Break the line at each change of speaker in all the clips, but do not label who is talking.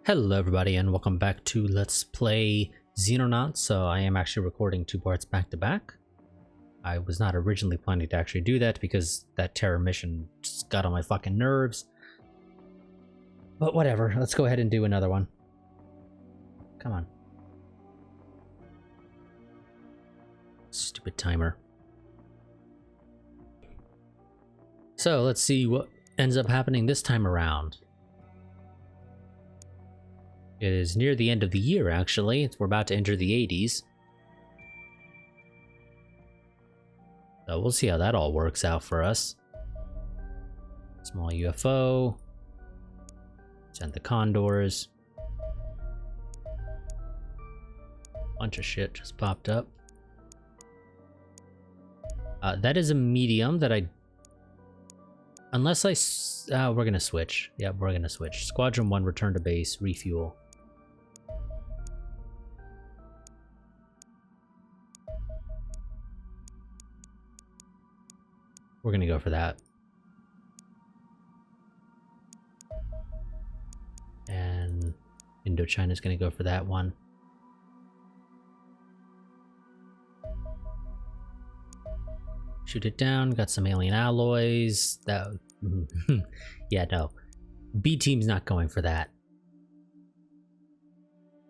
Hello everybody and welcome back to Let's Play Xenonauts. So I am actually recording two parts back to back. I was not originally planning to actually do that because that terror mission just got on my fucking nerves. But whatever, let's go ahead and do another one. Come on. Stupid timer. So let's see what ends up happening this time around. It is near the end of the year, actually. We're about to enter the 80s. So we'll see how that all works out for us. Small UFO. Send the condors. Bunch of shit just popped up. That is a medium that I... Unless I... we're gonna switch. Yeah, we're gonna switch. Squadron 1, return to base, refuel. We're gonna go for that. And Indochina's gonna go for that one. Shoot it down, got some alien alloys. That yeah, no. B team's not going for that.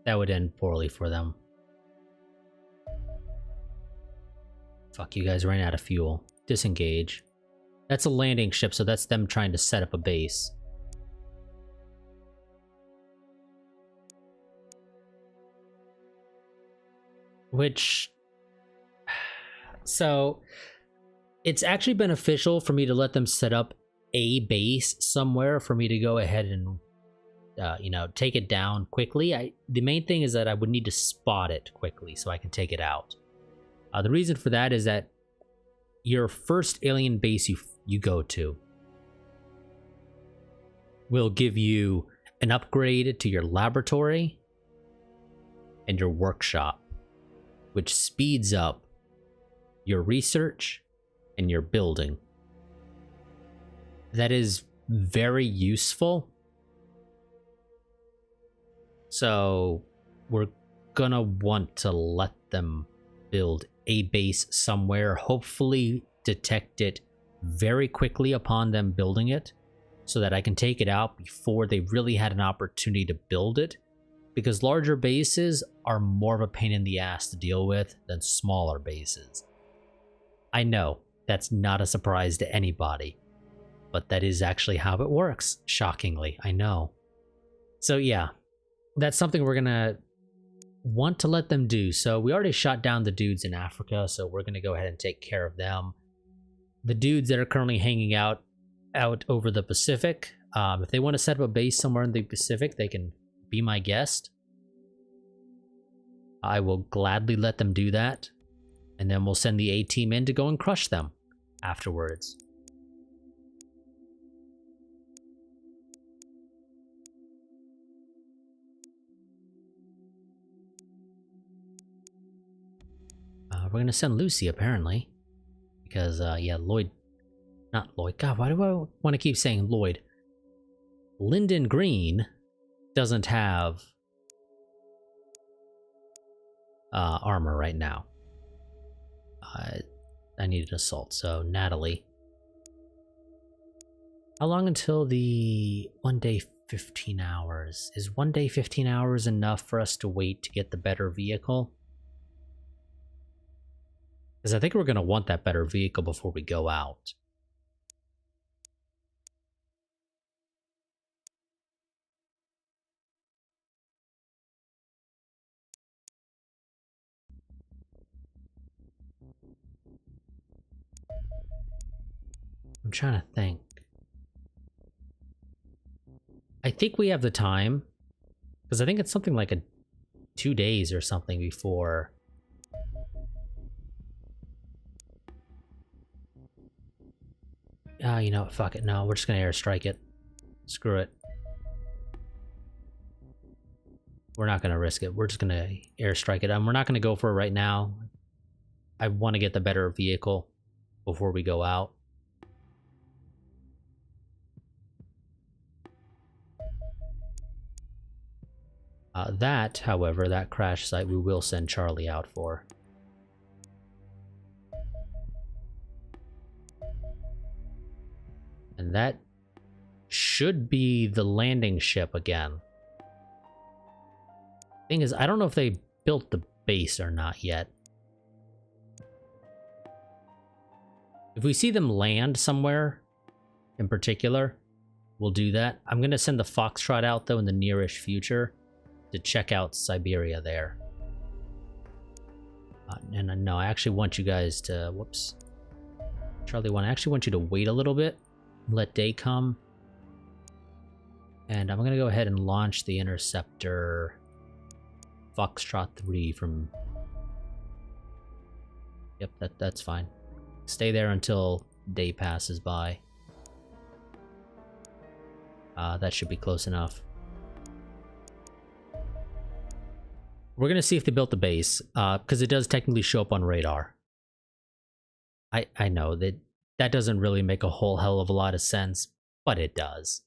That would end poorly for them. Fuck, you guys ran out of fuel. Disengage. That's a landing ship, so that's them trying to set up a base. Which... So... It's actually beneficial for me to let them set up a base somewhere for me to go ahead and, you know, take it down quickly. The main thing is that I would need to spot it quickly so I can take it out. The reason for that is that your first alien base you go to will give you an upgrade to your laboratory and your workshop, which speeds up your research and your building. That is very useful. So we're gonna want to let them build a base somewhere, hopefully detect it very quickly upon them building it, so that I can take it out before they really had an opportunity to build it, because larger bases are more of a pain in the ass to deal with than smaller bases. I know, that's not a surprise to anybody, but that is actually how it works, shockingly, I know. So yeah, that's something we're gonna want to let them do. So we already shot down the dudes in Africa, so we're gonna go ahead and take care of them. The dudes that are currently hanging out over the Pacific, if they want to set up a base somewhere in the Pacific, they can be my guest. I will gladly let them do that, and then we'll send the A-team in to go and crush them afterwards. We're gonna send Lucy, apparently. Because, yeah, not Lloyd. God, why do I want to keep saying Lloyd? Lyndon Green doesn't have armor right now. I need an assault, so Natalie. How long until the 1 day 15 hours? Is 1 day 15 hours enough for us to wait to get the better vehicle? Because I think we're going to want that better vehicle before we go out. I'm trying to think. I think we have the time, because I think it's something like 2 days or something before. You know what, fuck it, no, we're just gonna airstrike it. Screw it. We're not gonna risk it, we're just gonna airstrike it. We're not gonna go for it right now. I want to get the better vehicle before we go out. That, however, that crash site we will send Charlie out for. And that should be the landing ship again. Thing is, I don't know if they built the base or not yet. If we see them land somewhere in particular, we'll do that. I'm going to send the Foxtrot out, though, in the nearish future to check out Siberia there. And no, I actually want you guys to... Whoops. Charlie 1, I actually want you to wait a little bit. Let day come. And I'm going to go ahead and launch the Interceptor Foxtrot 3 from... Yep, that's fine. Stay there until day passes by. That should be close enough. We're going to see if they built the base, because it does technically show up on radar. I know that doesn't really make a whole hell of a lot of sense, but it does.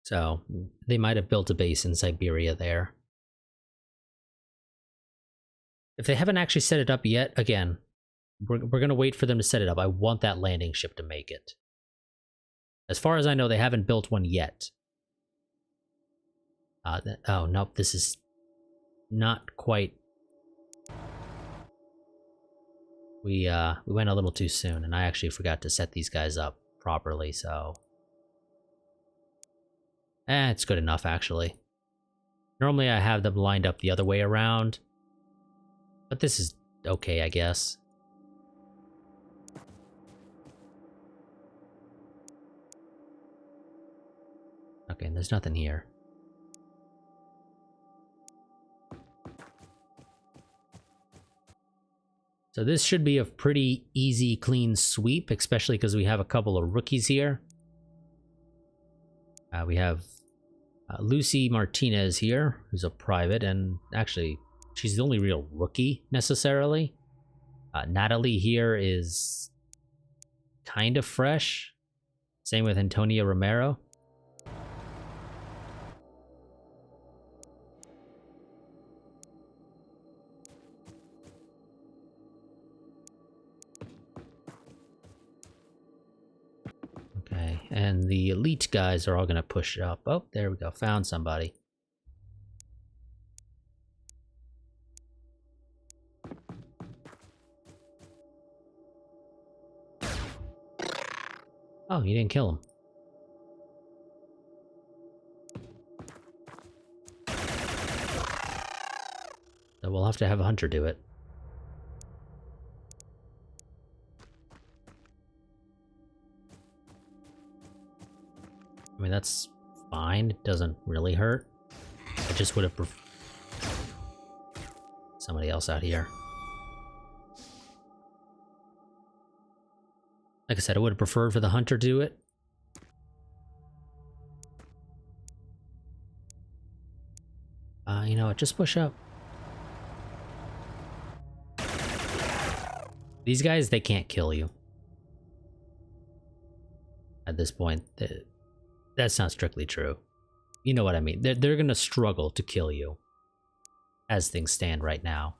So, they might have built a base in Siberia there. If they haven't actually set it up yet, again, we're going to wait for them to set it up. I want that landing ship to make it. As far as I know, they haven't built one yet. Oh, nope, this is not quite... We went a little too soon, and I actually forgot to set these guys up properly, so... it's good enough, actually. Normally I have them lined up the other way around, but this is okay, I guess. Okay, and there's nothing here. So this should be a pretty easy, clean sweep, especially because we have a couple of rookies here. We have Lucy Martinez here, who's a private, and actually, she's the only real rookie, necessarily. Natalie here is kind of fresh. Same with Antonia Romero. Okay, and the elite guys are all going to push up. Oh, there we go. Found somebody. Oh, you didn't kill him. So we'll have to have a hunter do it. I mean, that's fine. It doesn't really hurt. I just would have somebody else out here. Like I said, I would have preferred for the hunter to do it. You know what? Just push up. These guys, they can't kill you. At this point, that's not strictly true. You know what I mean. They're going to struggle to kill you. As things stand right now.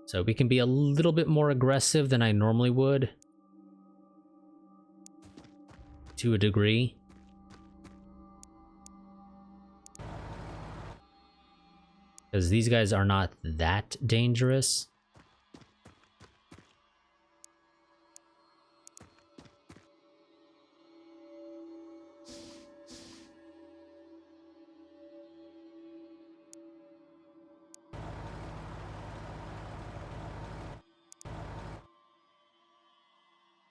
So we can be a little bit more aggressive than I normally would. To a degree. Because these guys are not that dangerous.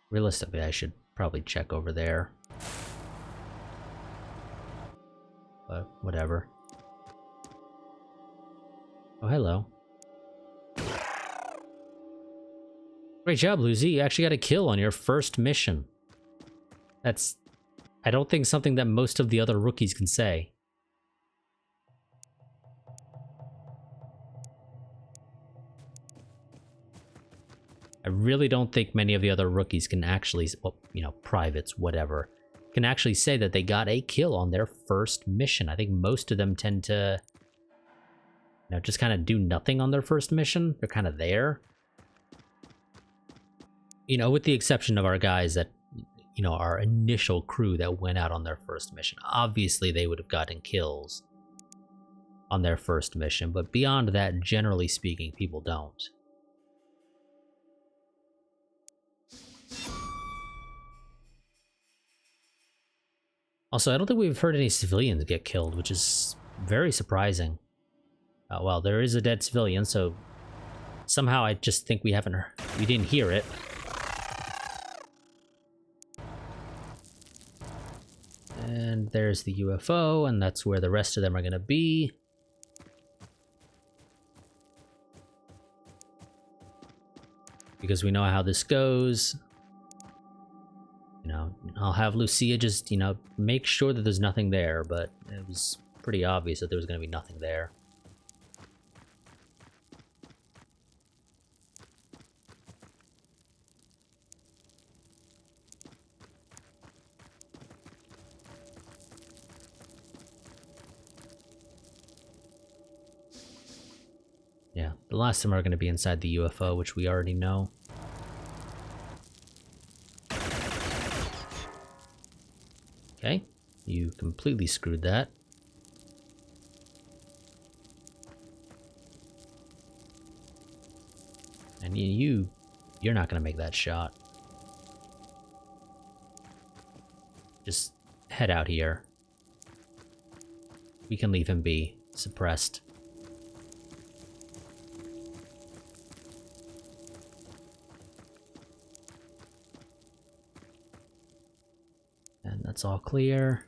Realistically, I should probably check over there. But whatever. Oh, hello. Great job, Lucy. You actually got a kill on your first mission. That's, I don't think, something that most of the other rookies can say. I really don't think many of the other rookies can actually, well, you know, privates, whatever, can actually say that they got a kill on their first mission. I think most of them tend to, you know, just kind of do nothing on their first mission. They're kind of there. You know, with the exception of our guys that, you know, our initial crew that went out on their first mission. Obviously, they would have gotten kills on their first mission, but beyond that, generally speaking, people don't. Also, I don't think we've heard any civilians get killed, which is very surprising. Well, there is a dead civilian, so somehow I just think we didn't hear it. And there's the UFO, and that's where the rest of them are going to be. Because we know how this goes. You know, I'll have Lucia just, you know, make sure that there's nothing there, but it was pretty obvious that there was going to be nothing there. Yeah, the last of them are going to be inside the UFO, which we already know. Okay, you completely screwed that. And you're not going to make that shot. Just head out here. We can leave him be suppressed. And that's all clear.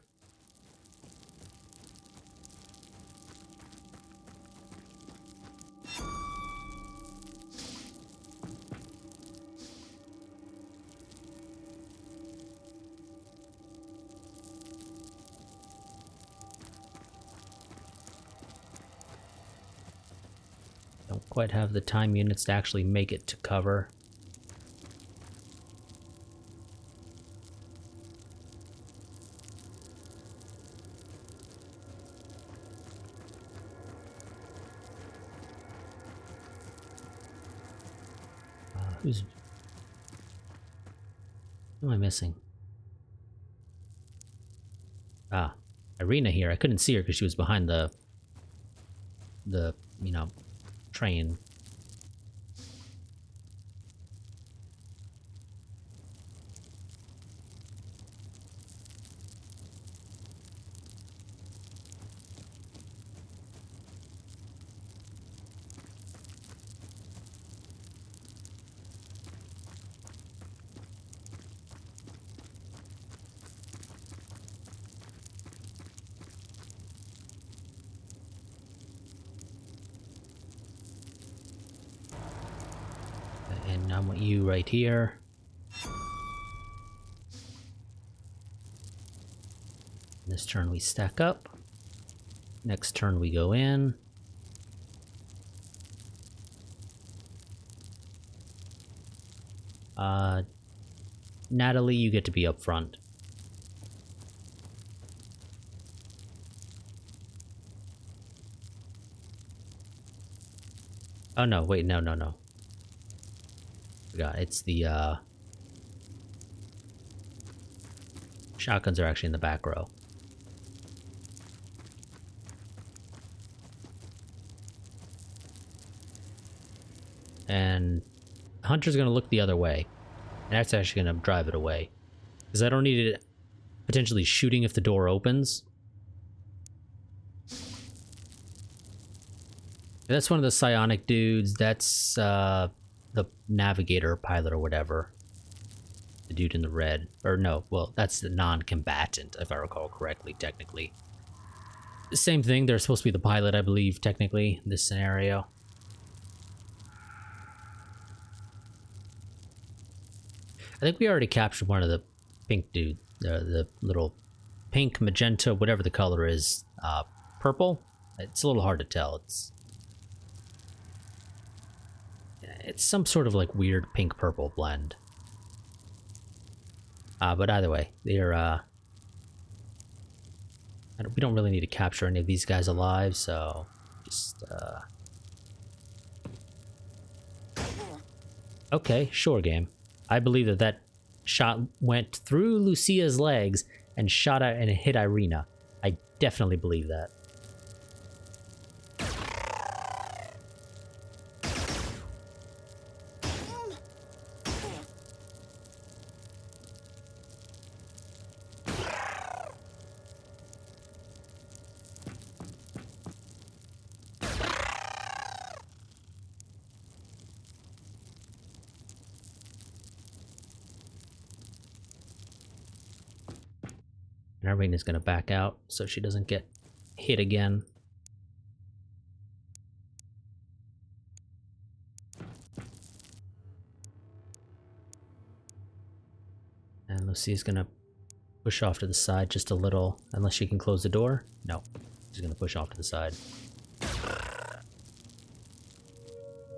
Don't quite have the time units to actually make it to cover. Who am I missing? Ah, Irina here. I couldn't see her because she was behind the you know, train. And I want you right here. This turn we stack up. Next turn we go in. Natalie, you get to be up front. Oh no, wait, no. Forgot, it's the, shotguns are actually in the back row. And Hunter's gonna look the other way. And that's actually gonna drive it away. Because I don't need it potentially shooting if the door opens. That's one of the psionic dudes. That's the navigator pilot or whatever. The dude in the red. Or no, well, that's the non-combatant, if I recall correctly, technically. Same thing, they're supposed to be the pilot, I believe, technically, in this scenario. I think we already captured one of the pink dude, the little pink, magenta, whatever the color is, purple. It's a little hard to tell. It's some sort of like weird pink-purple blend. But either way, they're we don't really need to capture any of these guys alive, so just okay, sure, game. I believe that that shot went through Lucia's legs and shot out and hit Irina. I definitely believe that. And Irina's gonna back out so she doesn't get hit again. And Lucia's gonna push off to the side just a little, unless she can close the door. No, she's gonna push off to the side.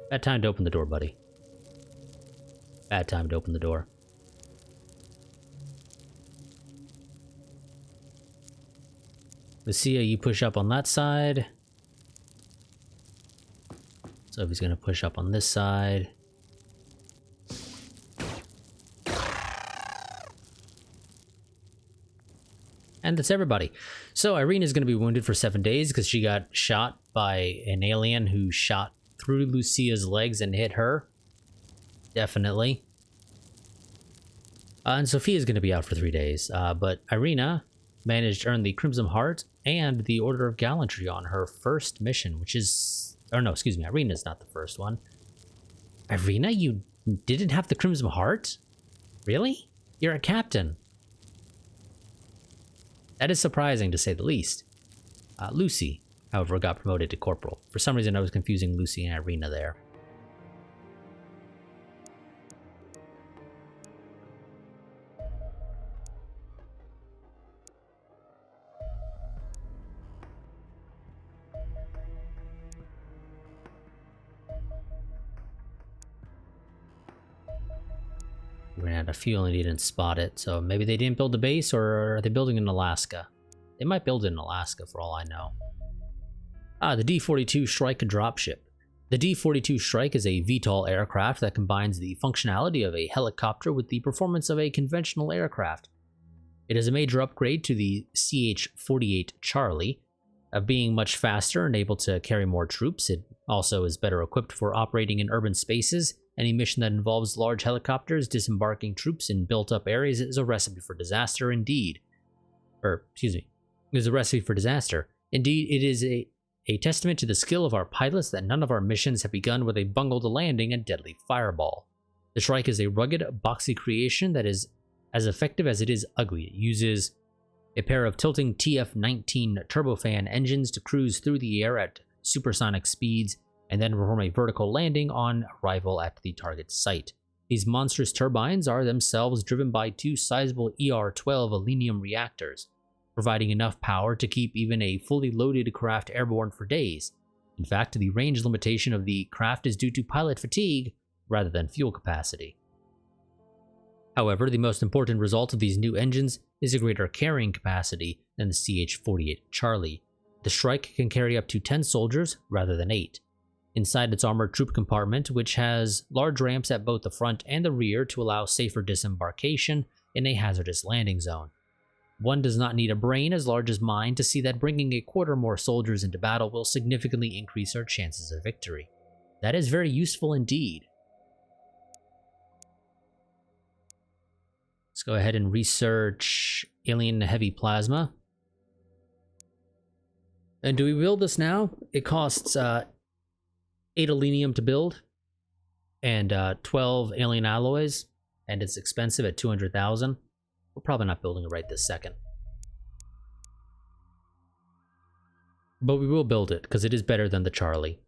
Bad time to open the door, buddy. Bad time to open the door. Lucia, you push up on that side. Sophie's gonna push up on this side. And that's everybody. So Irina's gonna be wounded for 7 days because she got shot by an alien who shot through Lucia's legs and hit her. Definitely. And Sophia's gonna be out for 3 days. But Irina managed to earn the Crimson Heart and the Order of Gallantry on her first mission, which is... Or no, excuse me, Irina's not the first one. Irina, you didn't have the Crimson Heart? Really? You're a captain. That is surprising, to say the least. Lucy, however, got promoted to Corporal. For some reason, I was confusing Lucy and Irina there. We ran out of fuel and he didn't spot it, so maybe they didn't build a base, or are they building in Alaska? They might build it in Alaska for all I know. The D-42 Strike dropship. The D-42 Strike is a VTOL aircraft that combines the functionality of a helicopter with the performance of a conventional aircraft. It is a major upgrade to the CH-48 Charlie. Being much faster and able to carry more troops, it also is better equipped for operating in urban spaces. Any mission that involves large helicopters disembarking troops in built-up areas is a recipe for disaster indeed. Is a recipe for disaster. Indeed, it is a testament to the skill of our pilots that none of our missions have begun with a bungled landing and deadly fireball. The Shrike is a rugged, boxy creation that is as effective as it is ugly. It uses a pair of tilting TF-19 turbofan engines to cruise through the air at supersonic speeds and then perform a vertical landing on arrival at the target site. These monstrous turbines are themselves driven by two sizable ER-12 aluminum reactors, providing enough power to keep even a fully loaded craft airborne for days. In fact, the range limitation of the craft is due to pilot fatigue rather than fuel capacity. However, the most important result of these new engines is a greater carrying capacity than the CH-48 Charlie. The Shrike can carry up to 10 soldiers rather than 8. Inside its armored troop compartment, which has large ramps at both the front and the rear to allow safer disembarkation in a hazardous landing zone. One does not need a brain as large as mine to see that bringing a quarter more soldiers into battle will significantly increase our chances of victory. That is very useful indeed. Let's go ahead and research alien heavy plasma. And do we build this now? It costs 8 aluminium to build and 12 alien alloys, and it's expensive at 200,000. We're probably not building it right this second. But we will build it because it is better than the Charlie.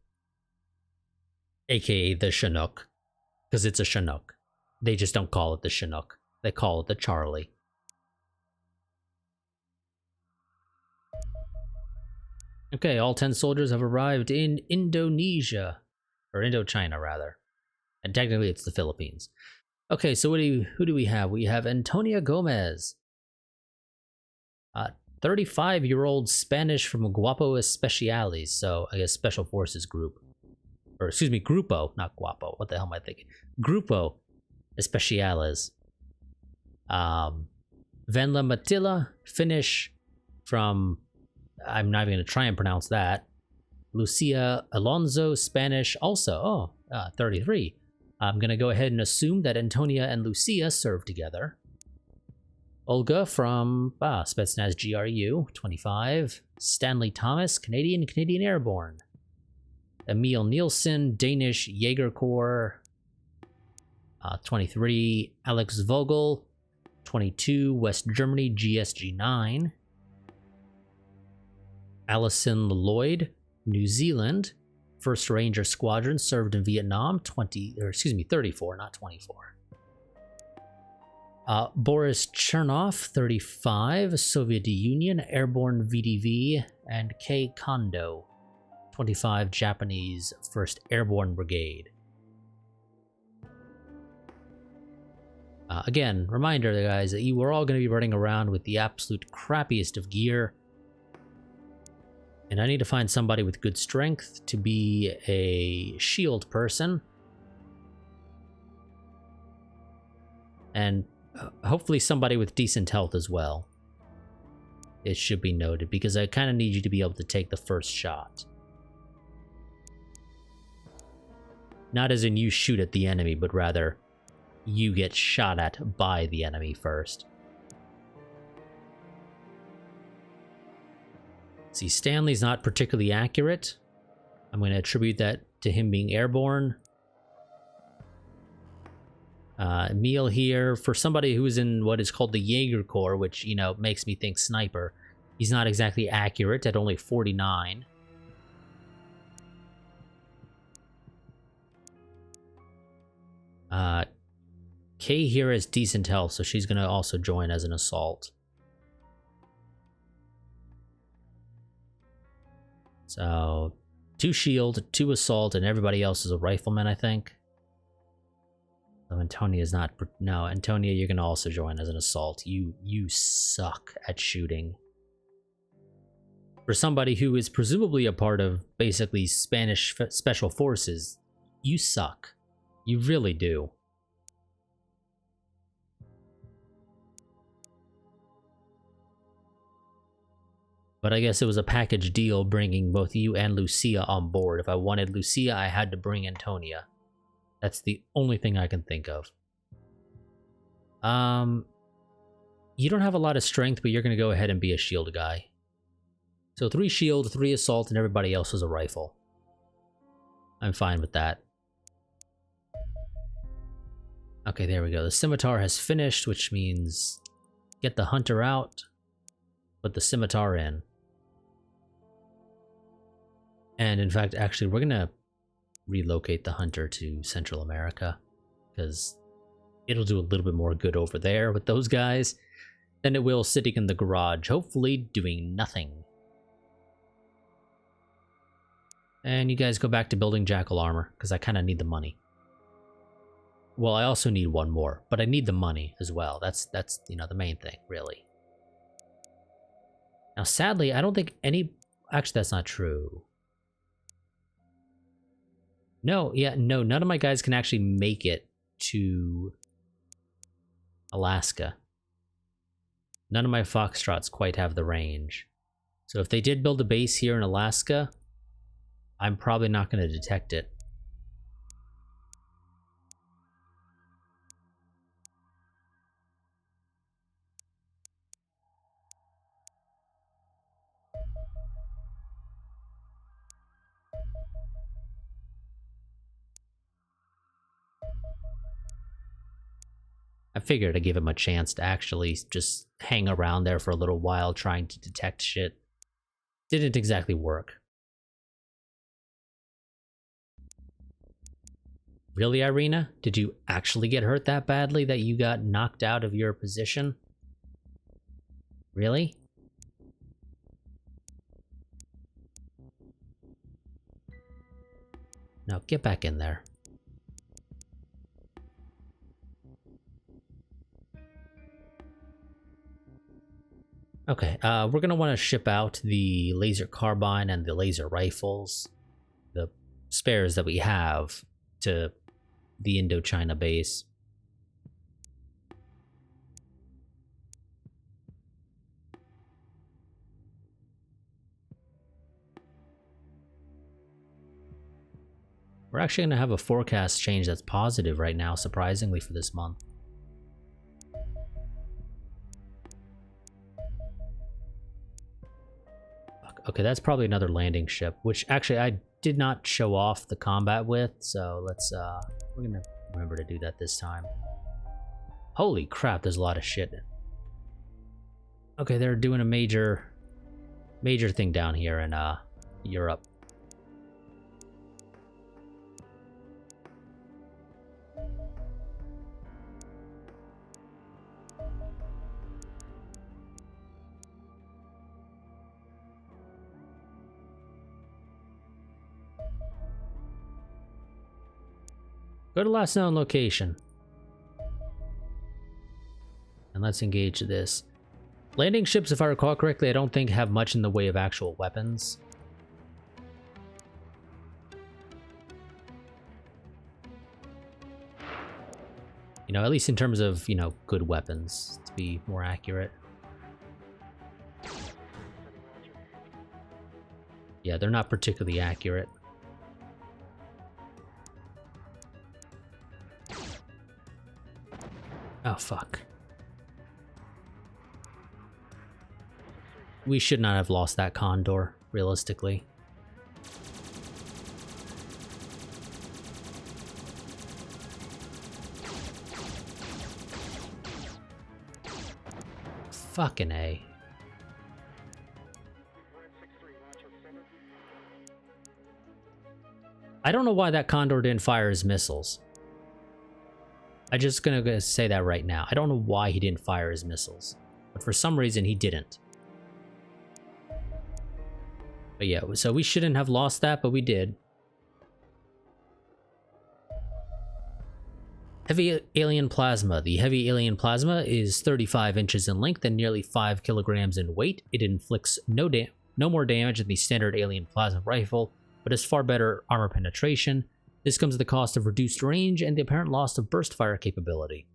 AKA the Chinook, because it's a Chinook. They just don't call it the Chinook. They call it the Charlie. Okay, all 10 soldiers have arrived in Indonesia. Or Indochina, rather. And technically it's the Philippines. Okay, so who do we have? We have Antonia Gomez. 35-year-old Spanish from Guapo Especiales. So I guess Special Forces Group. Or excuse me, Grupo, not Guapo. What the hell am I thinking? Grupo Especiales. Venla Matilla, Finnish from, I'm not even going to try and pronounce that. Lucia Alonso, Spanish, also, 33. I'm going to go ahead and assume that Antonia and Lucia served together. Olga from Spetsnaz GRU, 25. Stanley Thomas, Canadian Airborne. Emil Nielsen, Danish Jaeger Corps, 23. Alex Vogel, 22. West Germany GSG 9. Alison Lloyd, New Zealand, 1st Ranger Squadron, served in Vietnam, 34, not 24. Boris Chernov, 35, Soviet Union, Airborne VDV, and Kei Kondo, 25, Japanese 1st Airborne Brigade. Again, reminder, guys, that you are all going to be running around with the absolute crappiest of gear. And I need to find somebody with good strength to be a shield person. And hopefully somebody with decent health as well. It should be noted, because I kind of need you to be able to take the first shot. Not as in you shoot at the enemy, but rather you get shot at by the enemy first. See, Stanley's not particularly accurate. I'm going to attribute that to him being airborne. Emil here, for somebody who's in what is called the Jaeger Corps, which, you know, makes me think sniper, he's not exactly accurate at only 49. Kay here has decent health, so she's going to also join as an assault. So, 2 shield, 2 assault, and everybody else is a rifleman, I think. So Antonia's not... No, Antonia, you're going to also join as an assault. You suck at shooting. For somebody who is presumably a part of, basically, Spanish Special Forces, you suck. You really do. But I guess it was a package deal bringing both you and Lucia on board. If I wanted Lucia, I had to bring Antonia. That's the only thing I can think of. You don't have a lot of strength, but you're going to go ahead and be a shield guy. So 3 shield, 3 assault, and everybody else is a rifle. I'm fine with that. Okay, there we go. The scimitar has finished, which means get the hunter out, put the scimitar in. And in fact, actually, we're going to relocate the hunter to Central America, because it'll do a little bit more good over there with those guys than it will sitting in the garage, hopefully doing nothing. And you guys go back to building jackal armor, because I kind of need the money. Well, I also need 1 more, but I need the money as well. That's you know, the main thing, really. Now, sadly, I don't think any... Actually, that's not true. No, yeah, no, none of my guys can actually make it to Alaska. None of my Foxtrots quite have the range. So if they did build a base here in Alaska, I'm probably not going to detect it. I figured I'd give him a chance to actually just hang around there for a little while trying to detect shit. Didn't exactly work. Really, Irina? Did you actually get hurt that badly that you got knocked out of your position? Really? No, get back in there. Okay, we're gonna want to ship out the laser carbine and the laser rifles, the spares that we have, to the Indochina base. We're actually going to have a forecast change that's positive right now, surprisingly, for this month. Okay, that's probably another landing ship, which actually I did not show off the combat with, so let's, we're going to remember to do that this time. Holy crap, there's a lot of shit. Okay, they're doing a major thing down here in, Europe. Go to last known location. And let's engage this. Landing ships, if I recall correctly, I don't think have much in the way of actual weapons. You know, at least in terms of, you know, good weapons, to be more accurate. Yeah, they're not particularly accurate. Oh, fuck. We should not have lost that condor, realistically. Fucking A. I don't know why that condor didn't fire his missiles. I'm just gonna say that right now. I don't know why he didn't fire his missiles, but for some reason he didn't. But yeah, so we shouldn't have lost that, but we did. Heavy alien plasma. The heavy alien plasma is 35 inches in length and nearly 5 kilograms in weight. It inflicts no more damage than the standard alien plasma rifle, but has far better armor penetration. This comes at the cost of reduced range and the apparent loss of burst fire capability.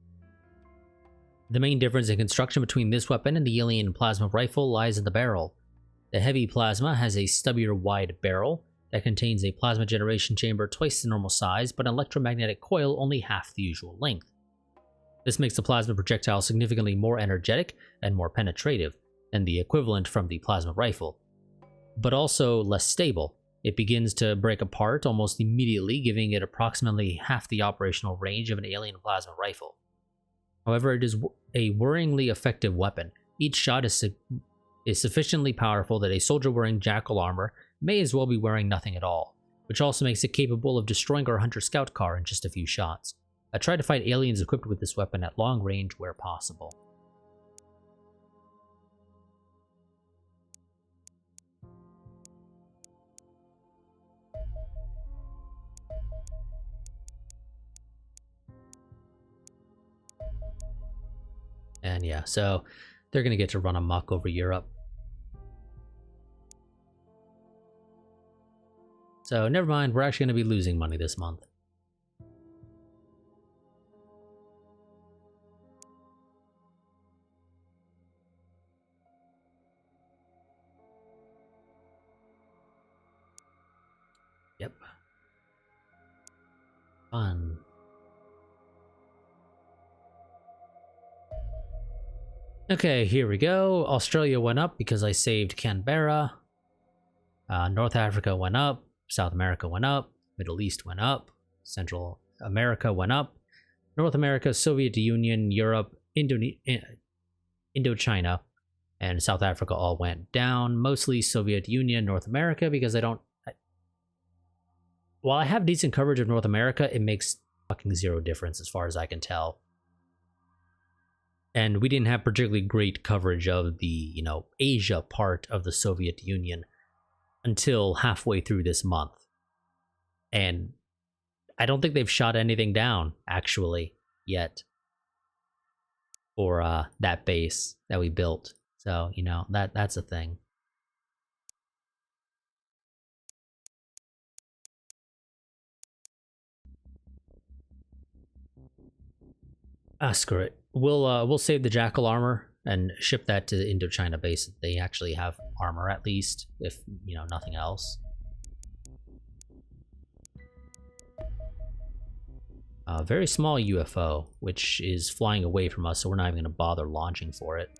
The main difference in construction between this weapon and the alien plasma rifle lies in the barrel. The heavy plasma has a stubbier wide barrel that contains a plasma generation chamber twice the normal size, but an electromagnetic coil only half the usual length. This makes the plasma projectile significantly more energetic and more penetrative than the equivalent from the plasma rifle, but also less stable. It begins to break apart almost immediately, giving it approximately half the operational range of an alien plasma rifle. However, it is a worryingly effective weapon. Each shot is sufficiently powerful that a soldier wearing jackal armor may as well be wearing nothing at all, which also makes it capable of destroying our Hunter Scout car in just a few shots. I try to fight aliens equipped with this weapon at long range where possible. And yeah, so they're going to get to run amok over Europe. So never mind, we're actually going to be losing money this month. Yep. Fun. Okay, here we go. Australia went up because I saved Canberra. North Africa went up. South America went up. Middle East went up. Central America went up. North America, Soviet Union, Europe, Indochina, and South Africa all went down. Mostly Soviet Union, North America, because while I have decent coverage of North America, it makes fucking zero difference as far as I can tell. And we didn't have particularly great coverage of the, you know, Asia part of the Soviet Union until halfway through this month. And I don't think they've shot anything down, actually, yet, for that base that we built. So, you know, that's a thing. Ah, screw it. We'll save the Jackal armor and ship that to the Indochina base. They actually have armor at least, if you know nothing else. Very small UFO, which is flying away from us, so we're not even going to bother launching for it.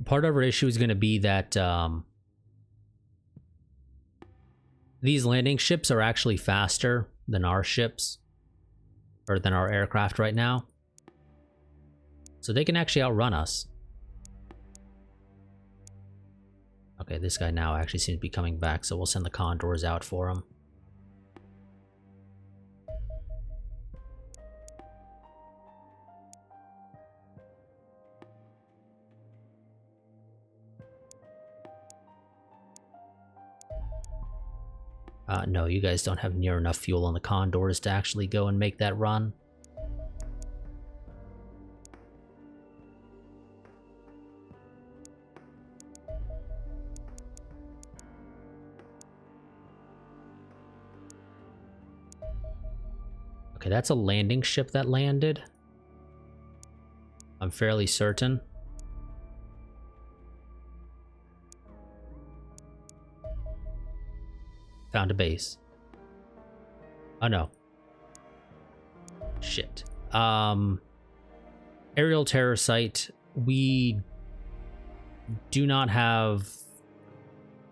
Part of our issue is going to be that these landing ships are actually faster than our ships, or than our aircraft right now. So they can actually outrun us. Okay, this guy now actually seems to be coming back, so we'll send the Condors out for him. No, you guys don't have near enough fuel on the Condors to actually go and make that run. Okay, that's a landing ship that landed. I'm fairly certain. Found a base. Oh no. Shit. Aerial terror site. We do not have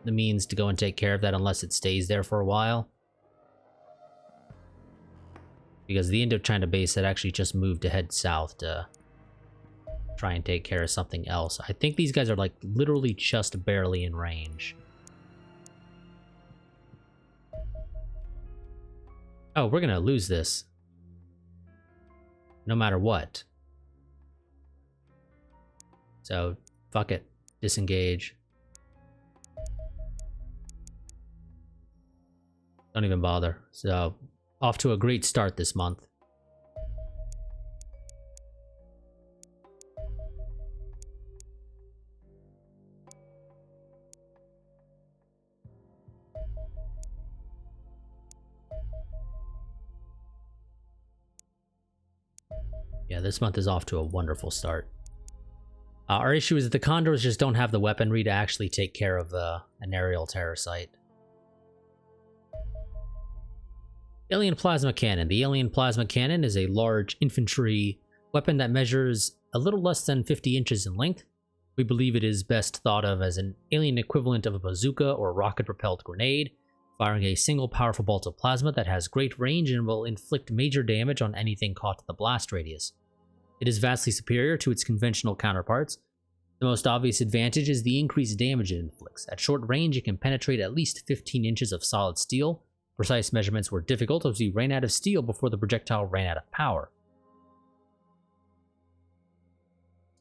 the means to go and take care of that unless it stays there for a while. Because the Indochina base had actually just moved to head south to try and take care of something else. I think these guys are like literally just barely in range. Oh, we're gonna lose this. No matter what. So, fuck it. Disengage. Don't even bother. So, off to a great start this month. Yeah, this month is off to a wonderful start. Our issue is that the Condors just don't have the weaponry to actually take care of an aerial terror site. Alien Plasma Cannon. The Alien Plasma Cannon is a large infantry weapon that measures a little less than 50 inches in length. We believe it is best thought of as an alien equivalent of a bazooka or rocket-propelled grenade, firing a single powerful bolt of plasma that has great range and will inflict major damage on anything caught in the blast radius. It is vastly superior to its conventional counterparts. The most obvious advantage is the increased damage it inflicts. At short range, it can penetrate at least 15 inches of solid steel. Precise measurements were difficult as we ran out of steel before the projectile ran out of power.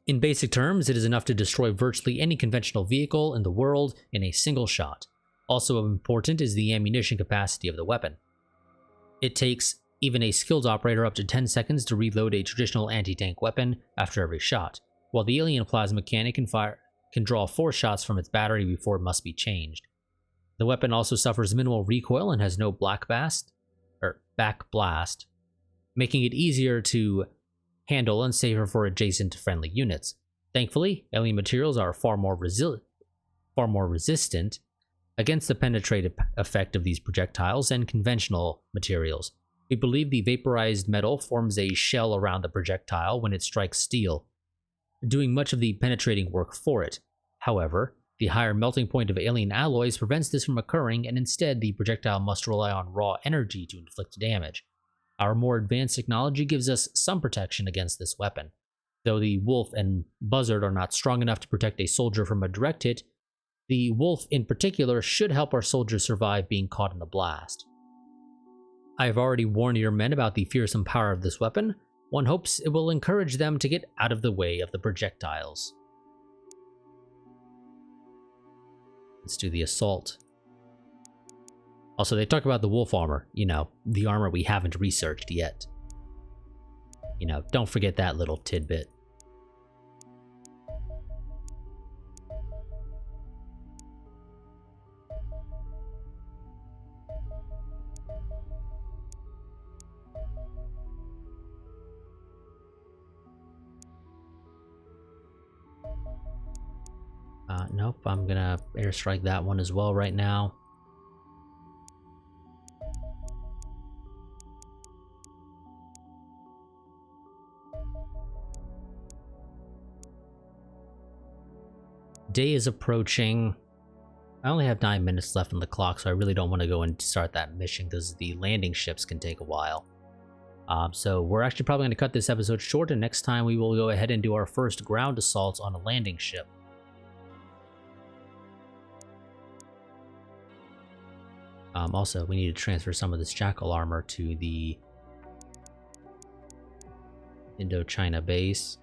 In basic terms, it is enough to destroy virtually any conventional vehicle in the world in a single shot. Also important is the ammunition capacity of the weapon. It takes even a skilled operator up to 10 seconds to reload a traditional anti-tank weapon after every shot, while the Alien Plasma Cannon can draw 4 shots from its battery before it must be changed. The weapon also suffers minimal recoil and has no back blast, making it easier to handle and safer for adjacent to friendly units. Thankfully, alien materials are far more resistant against the penetrative effect of these projectiles than conventional materials. We believe the vaporized metal forms a shell around the projectile when it strikes steel, doing much of the penetrating work for it. However, the higher melting point of alien alloys prevents this from occurring, and instead the projectile must rely on raw energy to inflict damage. Our more advanced technology gives us some protection against this weapon. Though the Wolf and Buzzard are not strong enough to protect a soldier from a direct hit, the Wolf in particular should help our soldiers survive being caught in the blast. I have already warned your men about the fearsome power of this weapon. One hopes it will encourage them to get out of the way of the projectiles. Let's do the assault. Also, they talk about the wolf armor, you know, the armor we haven't researched yet. You know, don't forget that little tidbit. Nope, I'm gonna airstrike that one as well right now. Day is approaching. I only have 9 minutes left on the clock, so I really don't want to go and start that mission because the landing ships can take a while. So we're actually probably going to cut this episode short, and next time we will go ahead and do our first ground assault on a landing ship. Also, we need to transfer some of this jackal armor to the Indochina base.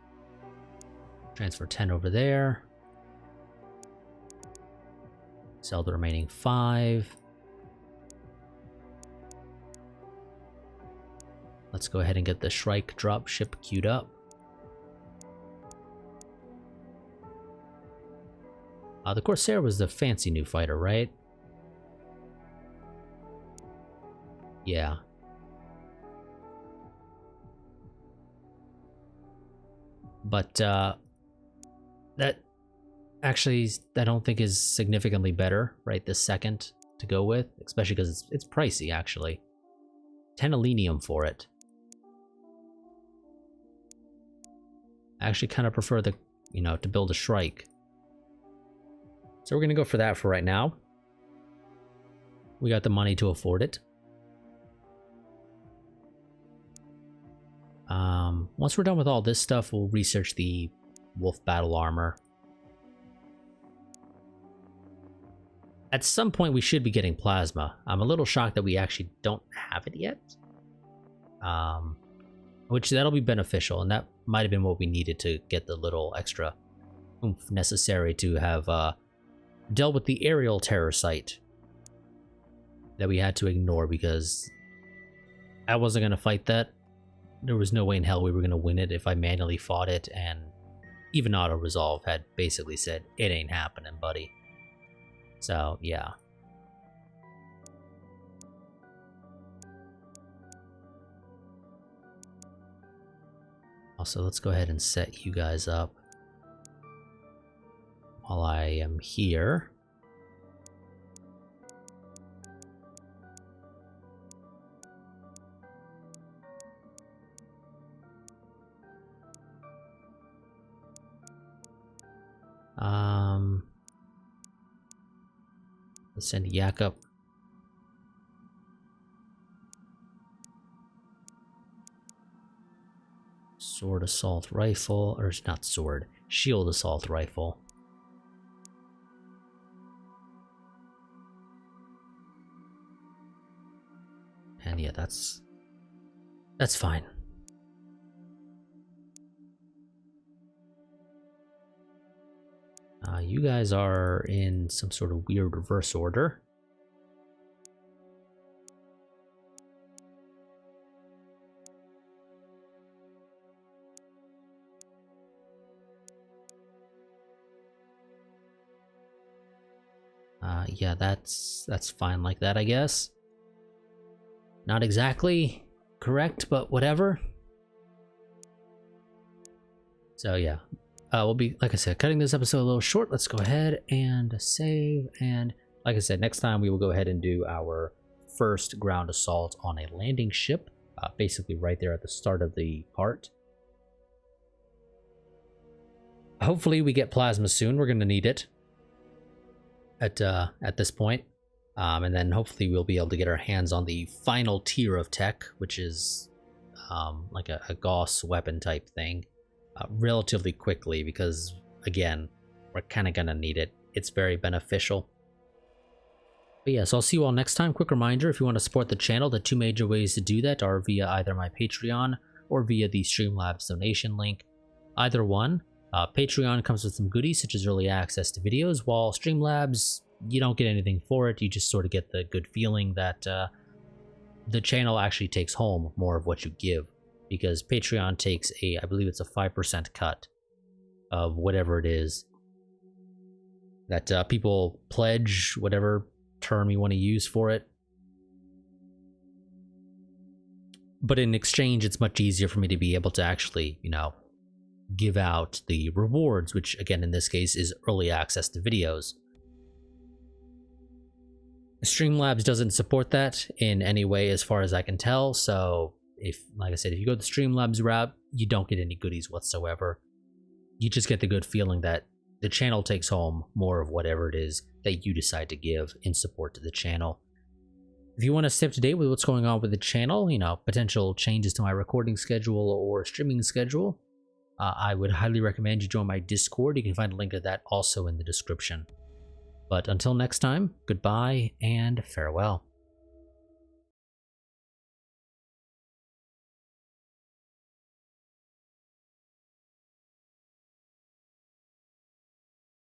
Transfer 10 over there. Sell the remaining 5. Let's go ahead and get the Shrike dropship queued up. The Corsair was the fancy new fighter, right? Yeah. But that actually I don't think is significantly better right this second to go with, especially because it's pricey actually. 10 alenium for it. I actually kind of prefer the, you know, to build a Shrike. So we're gonna go for that for right now. We got the money to afford it. Once we're done with all this stuff, we'll research the wolf battle armor. At some point, we should be getting plasma. I'm a little shocked that we actually don't have it yet. Which that'll be beneficial, and that might have been what we needed to get the little extra oomph necessary to have dealt with the aerial terror site that we had to ignore because I wasn't going to fight that. There was no way in hell we were going to win it if I manually fought it, and even Auto Resolve had basically said, it ain't happening, buddy. So, yeah. Also, let's go ahead and set you guys up while I am here. Let's send Yak up. Sword assault rifle, or not sword, shield assault rifle. And yeah, that's fine. You guys are in some sort of weird reverse order. Yeah, that's fine like that, I guess. Not exactly correct, but whatever. So yeah. We'll be, like I said, cutting this episode a little short. Let's go ahead and save. And like I said, next time we will go ahead and do our first ground assault on a landing ship. Basically right there at the start of the part. Hopefully we get plasma soon. We're going to need it at this point. And then hopefully we'll be able to get our hands on the final tier of tech, which is like a Gauss weapon type thing. Relatively quickly because, again, we're kind of gonna need it. It's very beneficial. But yeah, so I'll see you all next time. Quick reminder, if you want to support the channel, the 2 major ways to do that are via either my Patreon or via the Streamlabs donation link. Either one. Patreon comes with some goodies such as early access to videos, while Streamlabs you don't get anything for it. You just sort of get the good feeling that the channel actually takes home more of what you give, because Patreon takes I believe it's a 5% cut of whatever it is that people pledge, whatever term you want to use for it. But in exchange, it's much easier for me to be able to actually, give out the rewards, which again, in this case, is early access to videos. Streamlabs doesn't support that in any way as far as I can tell, so like I said, if you go the Streamlabs route, you don't get any goodies whatsoever. You just get the good feeling that the channel takes home more of whatever it is that you decide to give in support to the channel. If you want to stay up to date with what's going on with the channel, potential changes to my recording schedule or streaming schedule, I would highly recommend you join my Discord. You can find a link to that also in the description. But until next time, goodbye and farewell.